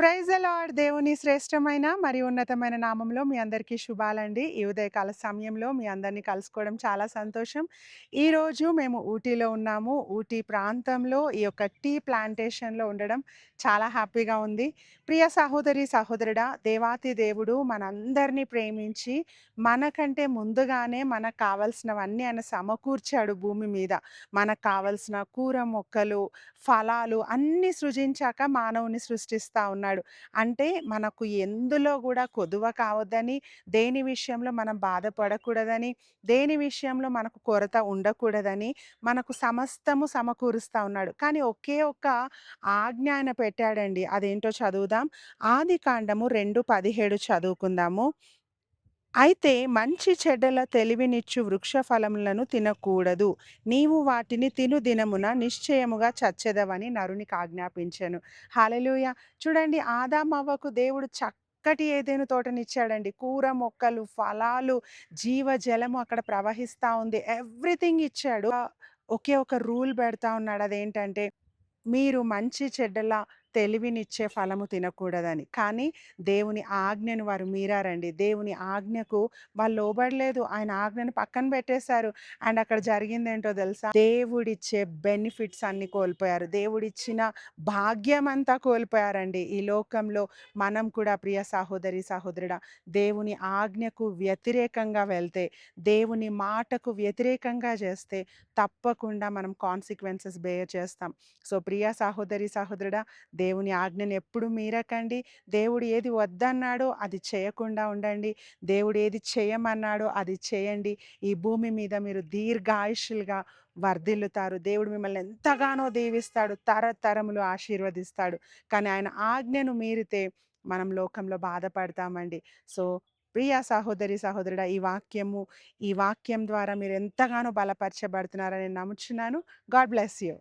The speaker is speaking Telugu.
Praise the lord. దేవుని శ్రేష్టమైన మరియు ఉన్నతమైన నామంలో మీ అందరికీ శుభాలండి. ఈ ఉదయకాల సమయంలో మీ అందరిని కలుసుకోవడం చాలా సంతోషం. ఈరోజు మేము ఊటీలో ఉన్నాము. ఊటీ ప్రాంతంలో ఈ యొక్క టీ ప్లాంటేషన్‌లో ఉండడం చాలా హ్యాపీగా ఉంది. ప్రియ సహోదరి, సహోదరుడా, దేవాతి దేవుడు మనందరిని ప్రేమించి మనకంటే ముందుగానే మనకు కావాల్సినవన్నీ ఆయన సమకూర్చాడు భూమి మీద. మనకు కావాల్సిన కూర మొక్కలు, ఫలాలు అన్నీ సృజించాక మానవుని సృష్టిస్తా ఉన్నాడు. అంటే మనకు ఎందులో గూడా కొదువ కావద్దని, దేని విషయంలో మనం బాధపడకూడదని, దేని విషయంలో మనకు కొరత ఉండకూడదని, మనకు సమస్తము సమకూరుస్తా ఉన్నాడు. కానీ ఒకే ఒక్క ఆజ్ఞ ఆయన పెట్టాడండి. అదేంటో చదువుదాం. ఆదికాండము 2:17 చదువుకుందాము. అయితే మంచి చెడ్డల తెలివినిచ్చు వృక్ష ఫలములను తినకూడదు. నీవు వాటిని తిను దినమున నిశ్చయముగా చచ్చెదవని నరునికి ఆజ్ఞాపించెను. హల్లెలూయా! చూడండి, ఆదామవ్వకు దేవుడు చక్కటి ఏదెను తోటనిచ్చాడండి. కూర మొక్కలు, ఫలాలు, జీవజలము అక్కడ ప్రవహిస్తా ఉంది. ఎవ్రీథింగ్ ఇచ్చాడు. ఒకే ఒక రూల్ పెడతా ఉన్నాడు. అదేంటంటే మీరు మంచి చెడ్డల తెలివినిచ్చే ఫలము తినకూడదని. కానీ దేవుని ఆజ్ఞను వారు మీరారండి. దేవుని ఆజ్ఞకు వాళ్ళు లోబడలేదు. ఆయన ఆజ్ఞను పక్కన పెట్టేశారు. అండ్ అక్కడ జరిగిందేంటో తెలుసా? దేవుడిచ్చే బెనిఫిట్స్ అన్నీ కోల్పోయారు. దేవుడిచ్చిన భాగ్యమంతా కోల్పోయారండి. ఈ లోకంలో మనం కూడా ప్రియ సహోదరి, సహోదరుడా, దేవుని ఆజ్ఞకు వ్యతిరేకంగా వెళ్తే, దేవుని మాటకు వ్యతిరేకంగా చేస్తే తప్పకుండా మనం కాన్సిక్వెన్సెస్ బేర్ చేస్తాం. సో, ప్రియ సహోదరి, సహోదరుడా, దేవుని ఆజ్ఞను ఎప్పుడు మీరకండి. దేవుడు ఏది వద్దన్నాడో అది చేయకుండా ఉండండి. దేవుడు ఏది చేయమన్నాడో అది చేయండి. ఈ భూమి మీద మీరు దీర్ఘాయుష్యులుగా వర్ధిల్లుతారు. దేవుడు మిమ్మల్ని ఎంతగానో దీవిస్తాడు. తరతరములు ఆశీర్వదిస్తాడు. కానీ ఆయన ఆజ్ఞను మీరితే మనం లోకంలో బాధపడతామండి. సో, ప్రియ సహోదరి, సహోదరుడా, ఈ వాక్యం ద్వారా మీరు ఎంతగానో బలపరచబడుతున్నారని నమ్ముచున్నాను. God bless you.